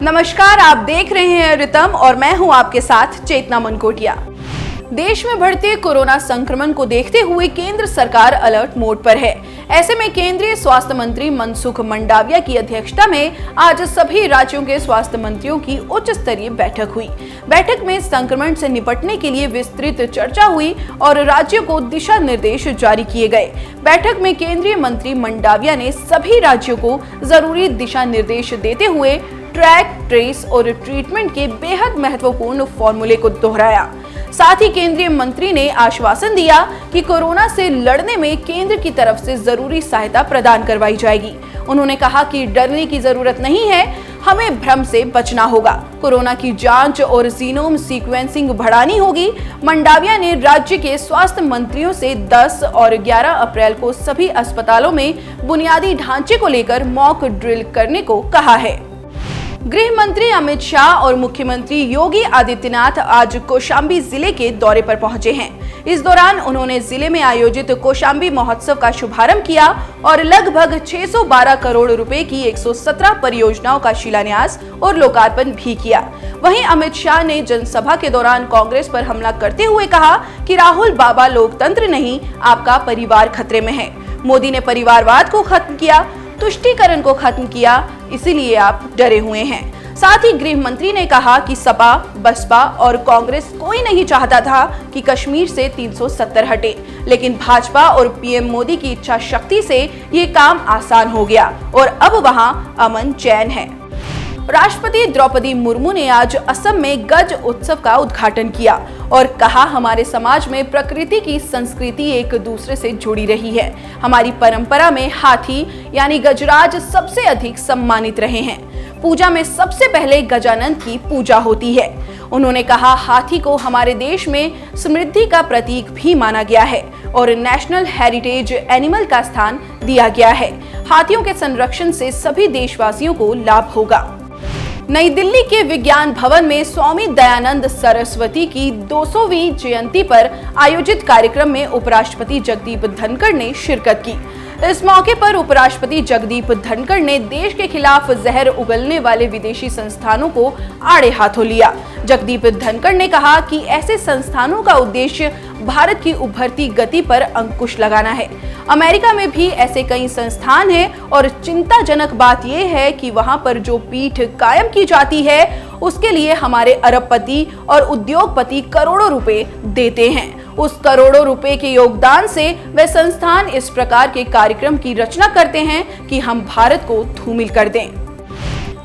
नमस्कार, आप देख रहे हैं रितम और मैं हूं आपके साथ चेतना मनकोटिया। देश में बढ़ते कोरोना संक्रमण को देखते हुए केंद्र सरकार अलर्ट मोड पर है। ऐसे में केंद्रीय स्वास्थ्य मंत्री मनसुख मंडाविया की अध्यक्षता में आज सभी राज्यों के स्वास्थ्य मंत्रियों की उच्च स्तरीय बैठक हुई। बैठक में संक्रमण से निपटने के लिए विस्तृत चर्चा हुई और राज्यों को दिशा निर्देश जारी किए गए। बैठक में केंद्रीय मंत्री मंडाविया ने सभी राज्यों को जरूरी दिशा निर्देश देते हुए ट्रैक, ट्रेस और ट्रीटमेंट के बेहद महत्वपूर्ण फॉर्मूले को दोहराया। साथ ही केंद्रीय मंत्री ने आश्वासन दिया कि कोरोना से लड़ने में केंद्र की तरफ से जरूरी सहायता प्रदान करवाई जाएगी। उन्होंने कहा कि डरने की जरूरत नहीं है, हमें भ्रम से बचना होगा। कोरोना की जांच और जीनोम सीक्वेंसिंग बढ़ानी होगी। मंडाविया ने राज्य के स्वास्थ्य मंत्रियों से 10 और 11 अप्रैल को सभी अस्पतालों में बुनियादी ढांचे को लेकर मॉक ड्रिल करने को कहा है। गृह मंत्री अमित शाह और मुख्यमंत्री योगी आदित्यनाथ आज कौशाम्बी जिले के दौरे पर पहुंचे हैं। इस दौरान उन्होंने जिले में आयोजित कौशाम्बी महोत्सव का शुभारंभ किया और लगभग 612 करोड़ रुपए की 117 परियोजनाओं का शिलान्यास और लोकार्पण भी किया। वहीं अमित शाह ने जनसभा के दौरान कांग्रेस पर हमला करते हुए कहा कि राहुल बाबा लोकतंत्र नहीं, आपका परिवार खतरे में है। मोदी ने परिवारवाद को खत्म किया, तुष्टीकरण को खत्म किया, इसीलिए आप डरे हुए हैं। साथ ही गृह मंत्री ने कहा कि सपा, बसपा और कांग्रेस कोई नहीं चाहता था कि कश्मीर से 370 हटे, लेकिन भाजपा और पीएम मोदी की इच्छा शक्ति से ये काम आसान हो गया और अब वहां अमन चैन है। राष्ट्रपति द्रौपदी मुर्मू ने आज असम में गज उत्सव का उद्घाटन किया और कहा, हमारे समाज में प्रकृति की संस्कृति एक दूसरे से जुड़ी रही है। हमारी परंपरा में हाथी यानी गजराज सबसे अधिक सम्मानित रहे हैं। पूजा में सबसे पहले गजानन की पूजा होती है। उन्होंने कहा, हाथी को हमारे देश में समृद्धि का प्रतीक भी माना गया है और नेशनल हेरिटेज एनिमल का स्थान दिया गया है। हाथियों के संरक्षण से सभी देशवासियों को लाभ होगा। नई दिल्ली के विज्ञान भवन में स्वामी दयानंद सरस्वती की 200वीं जयंती पर आयोजित कार्यक्रम में उपराष्ट्रपति जगदीप धनखड़ ने शिरकत की। इस मौके पर उपराष्ट्रपति जगदीप धनखड़ ने देश के खिलाफ जहर उगलने वाले विदेशी संस्थानों को आड़े हाथों लिया। जगदीप धनखड़ ने कहा कि ऐसे संस्थानों का उद्देश्य भारत की उभरती गति पर अंकुश लगाना है। अमेरिका में भी ऐसे कई संस्थान हैं और चिंताजनक बात यह है कि वहां पर जो पीठ कायम की जाती है उसके लिए हमारे अरबपति और उद्योगपति करोड़ों रुपए देते हैं। उस करोड़ों रुपए के योगदान से वे संस्थान इस प्रकार के कार्यक्रम की रचना करते हैं कि हम भारत को धूमिल कर दें।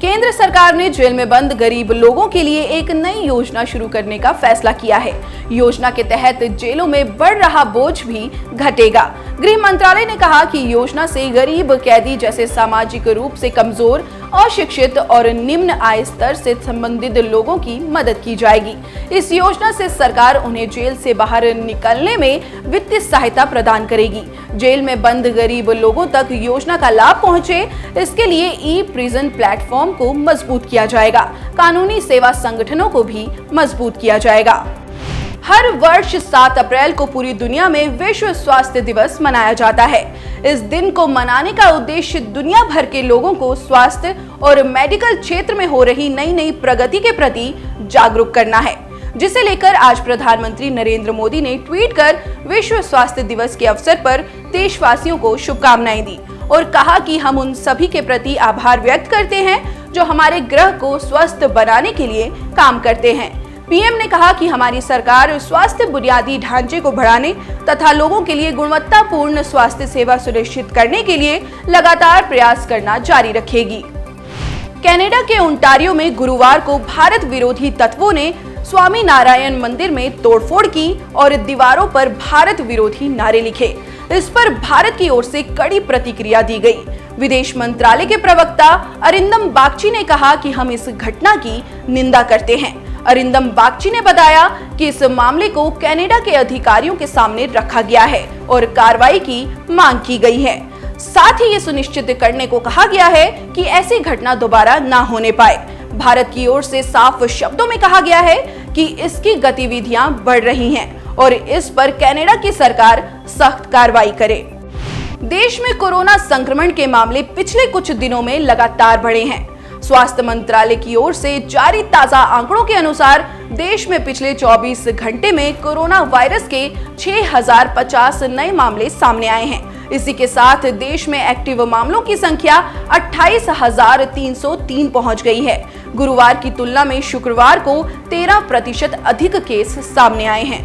केंद्र सरकार ने जेल में बंद गरीब लोगों के लिए एक नई योजना शुरू करने का फैसला किया है। योजना के तहत जेलों में बढ़ रहा बोझ भी घटेगा। गृह मंत्रालय ने कहा कि योजना से गरीब कैदी जैसे सामाजिक रूप से कमजोर, अशिक्षित और निम्न आय स्तर से संबंधित लोगों की मदद की जाएगी। इस योजना से सरकार उन्हें जेल से बाहर निकलने में वित्तीय सहायता प्रदान करेगी। जेल में बंद गरीब लोगों तक योजना का लाभ पहुंचे, इसके लिए ई प्रिजन प्लेटफॉर्म को मजबूत किया जाएगा। कानूनी सेवा संगठनों को भी मजबूत किया जाएगा। हर वर्ष 7 अप्रैल को पूरी दुनिया में विश्व स्वास्थ्य दिवस मनाया जाता है। इस दिन को मनाने का उद्देश्य दुनिया भर के लोगों को स्वास्थ्य और मेडिकल क्षेत्र में हो रही नई नई प्रगति के प्रति जागरूक करना है, जिसे लेकर आज प्रधानमंत्री नरेंद्र मोदी ने ट्वीट कर विश्व स्वास्थ्य दिवस के अवसर पर देशवासियों को शुभकामनाएं दी और कहा कि हम उन सभी के प्रति आभार व्यक्त करते हैं जो हमारे ग्रह को स्वस्थ बनाने के लिए काम करते हैं। पीएम ने कहा कि हमारी सरकार स्वास्थ्य बुनियादी ढांचे को बढ़ाने तथा लोगों के लिए गुणवत्तापूर्ण स्वास्थ्य सेवा सुनिश्चित करने के लिए लगातार प्रयास करना जारी रखेगी। कनाडा के ओंटारियो में गुरुवार को भारत विरोधी तत्वों ने स्वामी नारायण मंदिर में तोड़फोड़ की और दीवारों पर भारत विरोधी नारे लिखे। इस पर भारत की ओर से कड़ी प्रतिक्रिया दी गई। विदेश मंत्रालय के प्रवक्ता अरिंदम बागची ने कहा कि हम इस घटना की निंदा करते हैं। अरिंदम बागची ने बताया कि इस मामले को कनाडा के अधिकारियों के सामने रखा गया है और कार्रवाई की मांग की गई है। साथ ही ये सुनिश्चित करने को कहा गया है कि ऐसी घटना दोबारा ना होने पाए। भारत की ओर से साफ शब्दों में कहा गया है कि इसकी गतिविधियां बढ़ रही हैं और इस पर कनाडा की सरकार सख्त कार्रवाई करे। देश में कोरोना संक्रमण के मामले पिछले कुछ दिनों में लगातार बढ़े हैं। स्वास्थ्य मंत्रालय की ओर से जारी ताजा आंकड़ों के अनुसार देश में पिछले 24 घंटे में कोरोना वायरस के 6050 नए मामले सामने आए हैं। इसी के साथ देश में एक्टिव मामलों की संख्या 28,303 पहुंच गई है। गुरुवार की तुलना में शुक्रवार को 13% अधिक केस सामने आए हैं।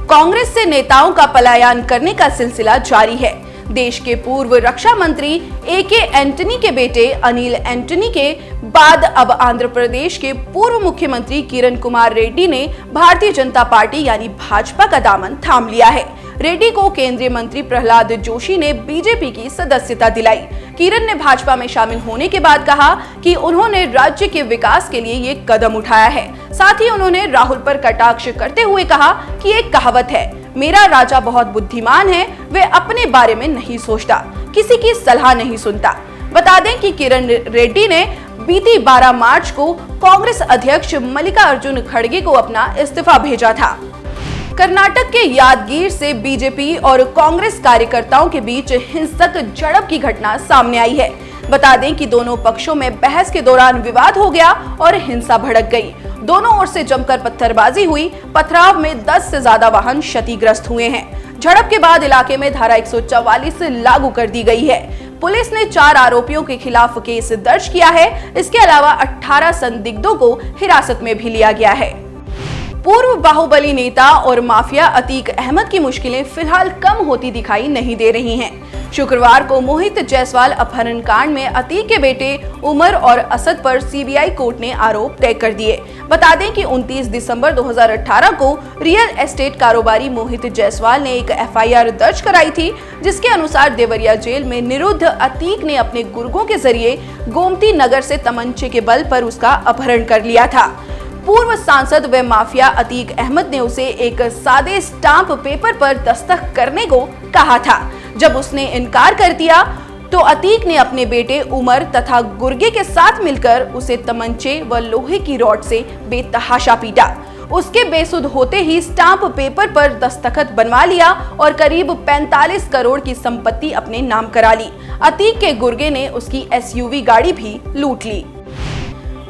कांग्रेस से नेताओं का पलायन करने का सिलसिला जारी है। देश के पूर्व रक्षा मंत्री ए.के. एंटनी के बेटे अनिल एंटनी के बाद अब आंध्र प्रदेश के पूर्व मुख्यमंत्री किरण कुमार रेड्डी ने भारतीय जनता पार्टी यानी भाजपा का दामन थाम लिया है। रेड्डी को केंद्रीय मंत्री प्रहलाद जोशी ने बीजेपी की सदस्यता दिलाई। किरण ने भाजपा में शामिल होने के बाद कहा कि उन्होंने राज्य के विकास के लिए ये कदम उठाया है। साथ ही उन्होंने राहुल पर कटाक्ष करते हुए कहा कि एक कहावत है, मेरा राजा बहुत बुद्धिमान है, वे अपने बारे में नहीं सोचता, किसी की सलाह नहीं सुनता। बता दें कि किरण रेड्डी ने बीती 12 मार्च को कांग्रेस अध्यक्ष मल्लिकार्जुन खड़गे को अपना इस्तीफा भेजा था। कर्नाटक के यादगीर से बीजेपी और कांग्रेस कार्यकर्ताओं के बीच हिंसक झड़प की घटना सामने आई है। बता दें कि दोनों पक्षों में बहस के दौरान विवाद हो गया और हिंसा भड़क गई। दोनों ओर से जमकर पत्थरबाजी हुई। पथराव में 10 से ज्यादा वाहन क्षतिग्रस्त हुए हैं। झड़प के बाद इलाके में धारा 144 लागू कर दी गई है। पुलिस ने 4 आरोपियों के खिलाफ केस दर्ज किया है। इसके अलावा 18 संदिग्धों को हिरासत में भी लिया गया है। पूर्व बाहुबली नेता और माफिया अतीक अहमद की मुश्किलें फिलहाल कम होती दिखाई नहीं दे रही हैं। शुक्रवार को मोहित जायसवाल अपहरण कांड में अतीक के बेटे उमर और असद पर सीबीआई कोर्ट ने आरोप तय कर दिए। बता दें कि 29 दिसंबर 2018 को रियल एस्टेट कारोबारी मोहित जायसवाल ने एक एफआईआर दर्ज कराई थी, जिसके अनुसार देवरिया जेल में निरुद्ध अतीक ने अपने गुर्गों के जरिए गोमती नगर से तमंचे के बल पर उसका अपहरण कर लिया था। पूर्व सांसद व माफिया अतीक अहमद ने उसे एक सादे स्टाम्प पेपर पर दस्तखत करने को कहा था। जब उसने इनकार कर दिया तो अतीक ने अपने बेटे उमर तथा गुर्गे के साथ मिलकर उसे तमंचे व लोहे की रॉड से बेतहाशा पीटा। उसके बेसुध होते ही स्टाम्प पेपर पर दस्तखत बनवा लिया और करीब 45 करोड़ की संपत्ति अपने नाम करा ली। अतीक के गुर्गे ने उसकी एसयूवी गाड़ी भी लूट ली।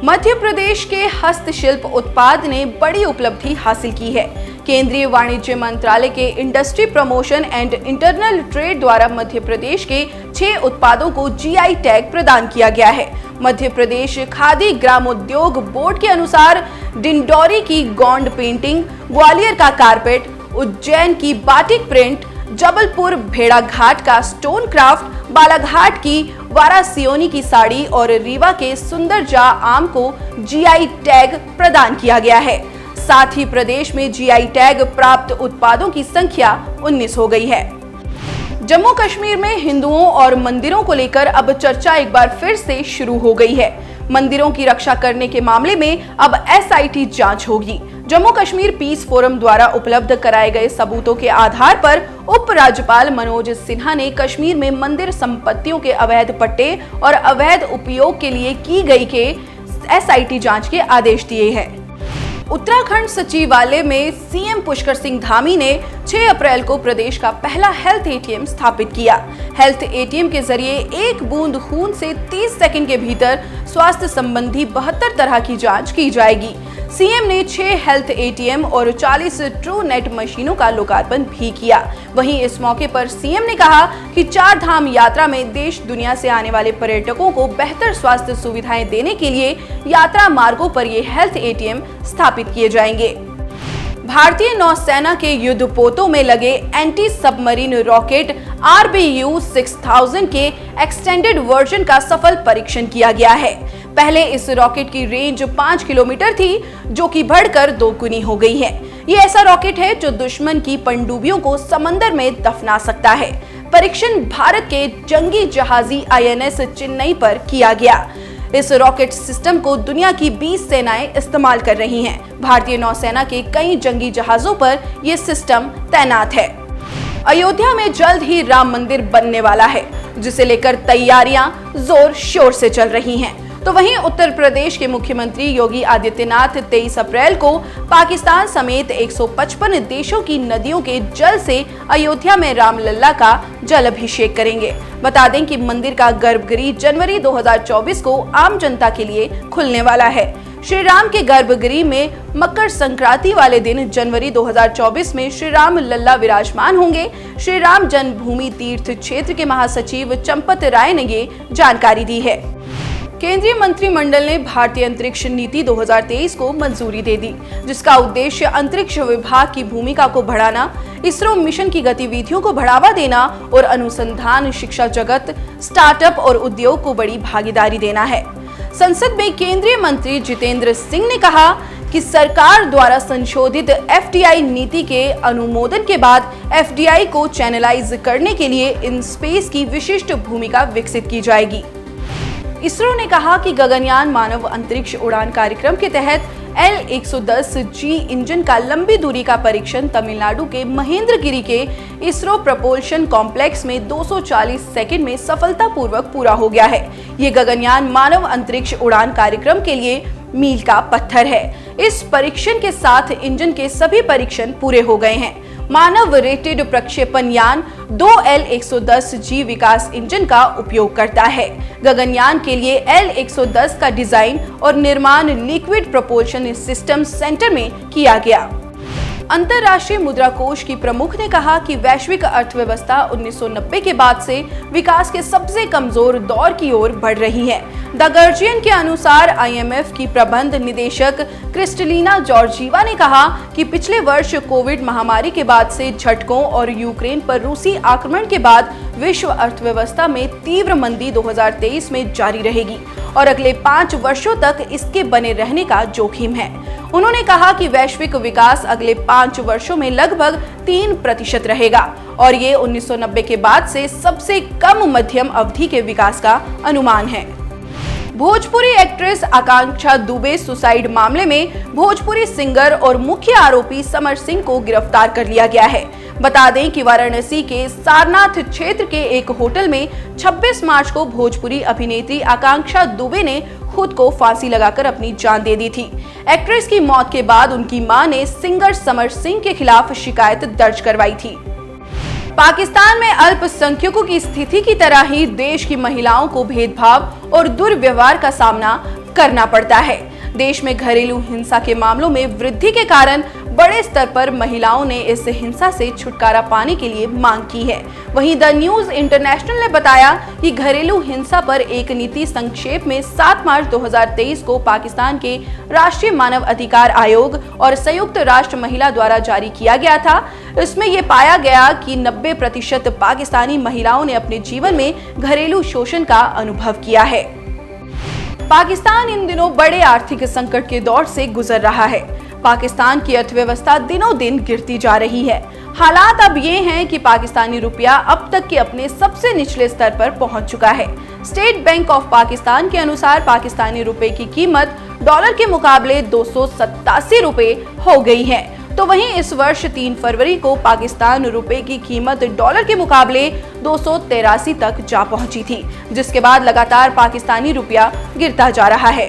मध्य प्रदेश के हस्तशिल्प उत्पाद ने बड़ी उपलब्धि हासिल की है। केंद्रीय वाणिज्य मंत्रालय के industry promotion and internal trade द्वारा मध्य प्रदेश के 6 उत्पादों को जीआई टैग प्रदान किया गया है। मध्य प्रदेश खादी ग्रामोद्योग बोर्ड के अनुसार डिंडौरी की गोंड पेंटिंग, ग्वालियर का कारपेट, उज्जैन की बाटिक प्रिंट, जबलपुर भेड़ाघाट का स्टोन क्राफ्ट, बालाघाट की वारासियोनी की साड़ी और रीवा के सुंदरजा आम को जीआई टैग प्रदान किया गया है। साथ ही प्रदेश में जीआई टैग प्राप्त उत्पादों की संख्या 19 हो गई है। जम्मू कश्मीर में हिंदुओं और मंदिरों को लेकर अब चर्चा एक बार फिर से शुरू हो गई है। मंदिरों की रक्षा करने के मामले में अब एसआईटी जांच होगी। जम्मू कश्मीर पीस फोरम द्वारा उपलब्ध कराए गए सबूतों के आधार पर उपराज्यपाल मनोज सिन्हा ने कश्मीर में मंदिर संपत्तियों के अवैध पट्टे और अवैध उपयोग के लिए की गई के एसआईटी जांच के आदेश दिए हैं। उत्तराखंड सचिवालय में सीएम पुष्कर सिंह धामी ने 6 अप्रैल को प्रदेश का पहला हेल्थ एटीएम स्थापित किया। हेल्थ एटीएम के जरिए 1 बूंद खून से 30 सेकंड के भीतर स्वास्थ्य संबंधी 72 तरह की जांच की जाएगी। सीएम ने 6 हेल्थ एटीएम और 40 ट्रू नेट मशीनों का लोकार्पण भी किया। वहीं इस मौके पर सीएम ने कहा कि 4 धाम यात्रा में देश दुनिया से आने वाले पर्यटकों को बेहतर स्वास्थ्य सुविधाएं देने के लिए यात्रा मार्गों पर ये हेल्थ एटीएम स्थापित किए जाएंगे। भारतीय नौसेना के युद्धपोतों में लगे एंटी सबमरीन रॉकेट RBU-6000 के एक्सटेंडेड वर्जन का सफल परीक्षण किया गया है। पहले इस रॉकेट की रेंज 5 किलोमीटर थी, जो कि बढ़कर 2 गुनी हो गई है। ये ऐसा रॉकेट है जो दुश्मन की पनडुब्बियों को समंदर में दफना सकता है। परीक्षण भारत के जंगी जहाजी INS चेन्नई पर किया गया। इस रॉकेट सिस्टम को दुनिया की 20 सेनाएं इस्तेमाल कर रही हैं। भारतीय नौसेना के कई जंगी जहाजों पर यह सिस्टम तैनात है। अयोध्या में जल्द ही राम मंदिर बनने वाला है, जिसे लेकर तैयारियां जोर शोर से चल रही हैं। तो वहीं उत्तर प्रदेश के मुख्यमंत्री योगी आदित्यनाथ 23 अप्रैल को पाकिस्तान समेत 155 देशों की नदियों के जल से अयोध्या में रामलला का जल अभिषेक करेंगे। बता दें कि मंदिर का गर्भगृह जनवरी 2024 को आम जनता के लिए खुलने वाला है। श्री राम के गर्भगृह में मकर संक्रांति वाले दिन जनवरी 2024 में श्री राम लल्ला विराजमान होंगे। श्री राम जन्मभूमि तीर्थ क्षेत्र के महासचिव चंपत राय ने ये जानकारी दी है। केंद्रीय मंत्रिमंडल ने भारतीय अंतरिक्ष नीति 2023 को मंजूरी दे दी, जिसका उद्देश्य अंतरिक्ष विभाग की भूमिका को बढ़ाना, इसरो मिशन की गतिविधियों को बढ़ावा देना और अनुसंधान, शिक्षा जगत, स्टार्टअप और उद्योग को बड़ी भागीदारी देना है। संसद में केंद्रीय मंत्री जितेंद्र सिंह ने कहा कि सरकार द्वारा संशोधित एफडीआई नीति के अनुमोदन के बाद एफडीआई को चैनलाइज करने के लिए इन स्पेस की विशिष्ट भूमिका विकसित की जाएगी। इसरो ने कहा कि गगनयान मानव अंतरिक्ष उड़ान कार्यक्रम के तहत L-110G इंजन का लंबी दूरी का परीक्षण तमिलनाडु के महेंद्रगिरी के इसरो प्रपोल्शन कॉम्प्लेक्स में 240 सेकंड में सफलतापूर्वक पूरा हो गया है। ये गगनयान मानव अंतरिक्ष उड़ान कार्यक्रम के लिए मील का पत्थर है। इस परीक्षण के साथ इंजन के सभी परीक्षण पूरे हो गए हैं। मानव रेटेड प्रक्षेपण यान 2 L-110G विकास इंजन का उपयोग करता है। गगनयान के लिए L-110 का डिजाइन और निर्माण लिक्विड प्रोपल्शन सिस्टम सेंटर में किया गया। अंतर्राष्ट्रीय मुद्रा कोष की प्रमुख ने कहा कि वैश्विक अर्थव्यवस्था 1990 के बाद से विकास के सबसे कमजोर दौर की ओर बढ़ रही है। द गार्जियन के अनुसार IMF की प्रबंध निदेशक क्रिस्टलिना जॉर्जीवा ने कहा कि पिछले वर्ष कोविड महामारी के बाद से झटकों और यूक्रेन पर रूसी आक्रमण के बाद विश्व अर्थव्यवस्था में तीव्र मंदी 2023 में जारी रहेगी और अगले 5 वर्षों तक इसके बने रहने का जोखिम है। उन्होंने कहा कि वैश्विक विकास अगले 5 वर्षों में लगभग 3% रहेगा और ये 1990 के बाद से सबसे कम मध्यम अवधि के विकास का अनुमान है। भोजपुरी एक्ट्रेस आकांक्षा दुबे सुसाइड मामले में भोजपुरी सिंगर और मुख्य आरोपी समर सिंह को गिरफ्तार कर लिया गया है। बता दें कि वाराणसी के सारनाथ क्षेत्र के एक होटल में 26 मार्च को भोजपुरी अभिनेत्री आकांक्षा दुबे ने खुद को फांसी लगाकर अपनी जान दे दी थी। एक्ट्रेस की मौत के बाद उनकी मां ने सिंगर समर सिंह के खिलाफ शिकायत दर्ज करवाई थी। पाकिस्तान में अल्पसंख्यकों की स्थिति की तरह ही देश की महिलाओं को भेदभाव और दुर्व्यवहार का सामना करना पड़ता है। देश में घरेलू हिंसा के मामलों में वृद्धि के कारण बड़े स्तर पर महिलाओं ने इस हिंसा से छुटकारा पाने के लिए मांग की है। वहीं द न्यूज इंटरनेशनल ने बताया कि घरेलू हिंसा पर एक नीति संक्षेप में 7 मार्च 2023 को पाकिस्तान के राष्ट्रीय मानव अधिकार आयोग और संयुक्त राष्ट्र महिला द्वारा जारी किया गया था। इसमें यह पाया गया कि 90% पाकिस्तानी महिलाओं ने अपने जीवन में घरेलू शोषण का अनुभव किया है। पाकिस्तान इन दिनों बड़े आर्थिक संकट के दौर से गुजर रहा है। पाकिस्तान की अर्थव्यवस्था दिनों दिन गिरती जा रही है। हालात अब ये हैं कि पाकिस्तानी रुपया अब तक के अपने सबसे निचले स्तर पर पहुंच चुका है। स्टेट बैंक ऑफ पाकिस्तान के अनुसार पाकिस्तानी रुपए की कीमत डॉलर के मुकाबले 287 रुपए हो गई है। तो वहीं इस वर्ष 3 फरवरी को पाकिस्तान रुपए की कीमत डॉलर के मुकाबले 283 तक जा पहुंची थी, जिसके बाद लगातार पाकिस्तानी रुपया गिरता जा रहा है।